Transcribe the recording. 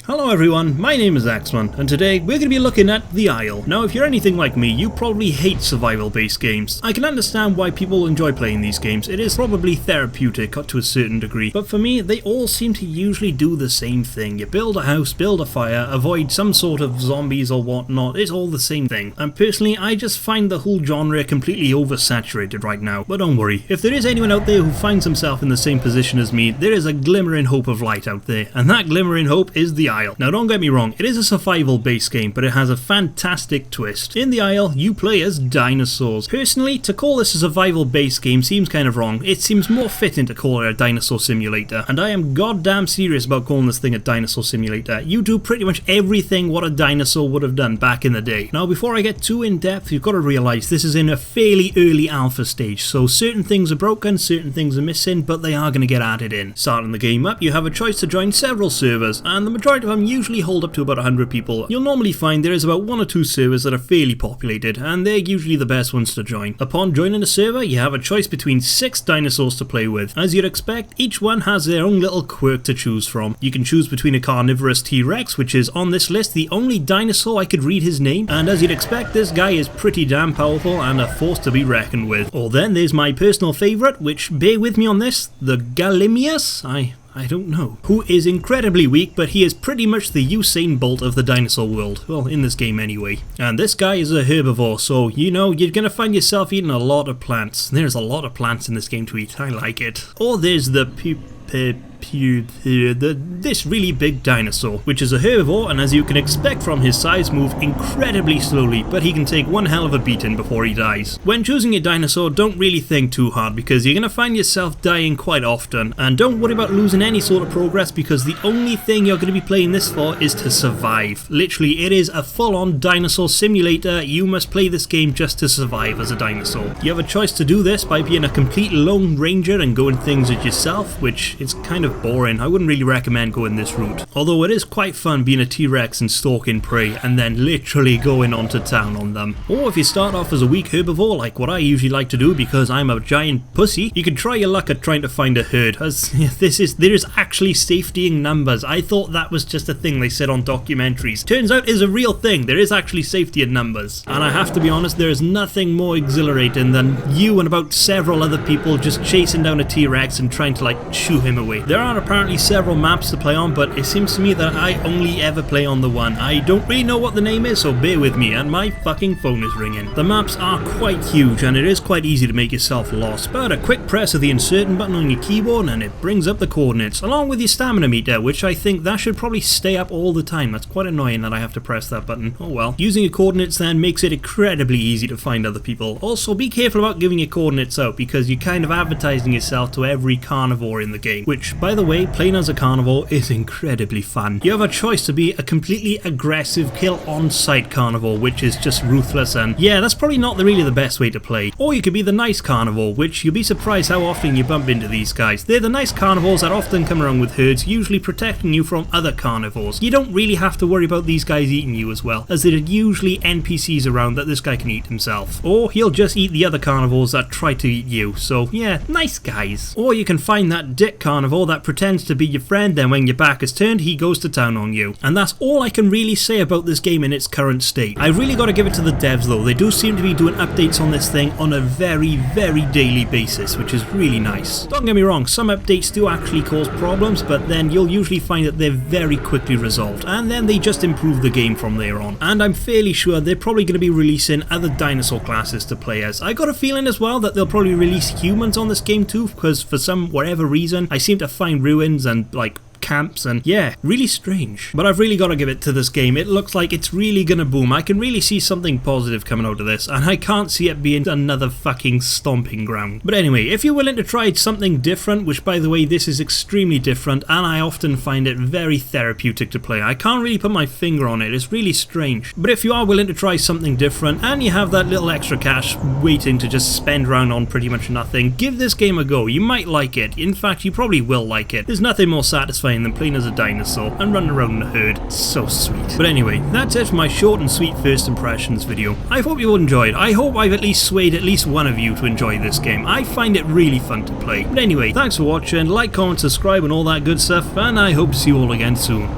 Hello everyone, my name is Axman, and today we're going to be looking at The Isle. Now if you're anything like me, you probably hate survival based games. I can understand why people enjoy playing these games, it is probably therapeutic to a certain degree, but for me they all seem to usually do the same thing. You build a house, build a fire, avoid some sort of zombies or whatnot, it's all the same thing. And personally I just find the whole genre completely oversaturated right now. But don't worry, if there is anyone out there who finds himself in the same position as me, there is a glimmering hope of light out there, and that glimmering hope is The Isle. Now don't get me wrong, it is a survival based game, but it has a fantastic twist. In The Isle, you play as dinosaurs. Personally, to call this a survival based game seems kind of wrong. It seems more fitting to call it a dinosaur simulator, and I am goddamn serious about calling this thing a dinosaur simulator. You do pretty much everything what a dinosaur would have done back in the day. Now before I get too in depth, you've got to realise this is in a fairly early alpha stage, so certain things are broken, certain things are missing, but they are going to get added in. Starting the game up, you have a choice to join several servers, and the majority of them usually hold up to about 100 people. You'll normally find there is about 1 or 2 servers that are fairly populated, and they're usually the best ones to join. Upon joining a server, you have a choice between 6 dinosaurs to play with. As you'd expect, each one has their own little quirk to choose from. You can choose between a carnivorous T-Rex, which is on this list the only dinosaur I could read his name, and as you'd expect, this guy is pretty damn powerful and a force to be reckoned with. Or then there's my personal favourite, which, bear with me on this, the Gallimimus? I don't know. Who is incredibly weak, but he is pretty much the Usain Bolt of the dinosaur world. Well, in this game anyway. And this guy is a herbivore, so you know, you're gonna find yourself eating a lot of plants. There's a lot of plants in this game to eat, I like it. Or there's the this really big dinosaur, which is a herbivore, and as you can expect from his size, move incredibly slowly, but he can take one hell of a beating before he dies. When choosing a dinosaur, don't really think too hard, because you're gonna find yourself dying quite often, and don't worry about losing any sort of progress, because the only thing you're gonna be playing this for is to survive. Literally, it is a full-on dinosaur simulator. You must play this game just to survive as a dinosaur. You have a choice to do this by being a complete lone ranger and going things as yourself, which is kind of boring. I wouldn't really recommend going this route. Although it is quite fun being a T-Rex and stalking prey and then literally going on to town on them. Or if you start off as a weak herbivore, like what I usually like to do because I'm a giant pussy, you could try your luck at trying to find a herd, as there is actually safety in numbers. I thought that was just a thing they said on documentaries. Turns out it's a real thing. There is actually safety in numbers. And I have to be honest, there is nothing more exhilarating than you and about several other people just chasing down a T-Rex and trying to like shoo him away. There are apparently several maps to play on, but it seems to me that I only ever play on the one. I don't really know what the name is, so bear with me, and my fucking phone is ringing. The maps are quite huge, and it is quite easy to make yourself lost, but a quick press of the inserting button on your keyboard and it brings up the coordinates, along with your stamina meter, which I think that should probably stay up all the time. That's quite annoying that I have to press that button. Oh well. Using your coordinates then makes it incredibly easy to find other people. Also, be careful about giving your coordinates out, because you're kind of advertising yourself to every carnivore in the game, which, by the way, playing as a carnivore is incredibly fun. You have a choice to be a completely aggressive kill on-sight carnivore, which is just ruthless, and yeah, that's probably not really the best way to play. Or you could be the nice carnivore, which you'll be surprised how often you bump into these guys. They're the nice carnivores that often come around with herds, usually protecting you from other carnivores. You don't really have to worry about these guys eating you as well, as there are usually NPCs around that this guy can eat himself. Or he'll just eat the other carnivores that try to eat you, so yeah, nice guys. Or you can find that dick carnivore that pretends to be your friend, then when your back is turned, he goes to town on you. And that's all I can really say about this game in its current state. I really got to give it to the devs though. They do seem to be doing updates on this thing on a very daily basis, which is really nice. Don't get me wrong, some updates do actually cause problems, but then you'll usually find that they're very quickly resolved, and then they just improve the game from there on. And I'm fairly sure they're probably going to be releasing other dinosaur classes to play as. I got a feeling as well that they'll probably release humans on this game too, because for some whatever reason I seem to find ruins and like camps, and yeah, really strange. But I've really got to give it to this game. It looks like it's really gonna boom. I can really see something positive coming out of this, and I can't see it being another fucking stomping ground. But anyway, if you're willing to try something different, which by the way, this is extremely different, and I often find it very therapeutic to play. I can't really put my finger on it, it's really strange. But if you are willing to try something different, and you have that little extra cash waiting to just spend around on pretty much nothing, give this game a go. You might like it. In fact, you probably will like it. There's nothing more satisfying than playing as a dinosaur and running around in a herd. It's so sweet. But anyway, that's it for my short and sweet first impressions video. I hope you all enjoyed. I hope I've at least swayed at least one of you to enjoy this game. I find it really fun to play. But anyway, thanks for watching. Like, comment, subscribe and all that good stuff, and I hope to see you all again soon.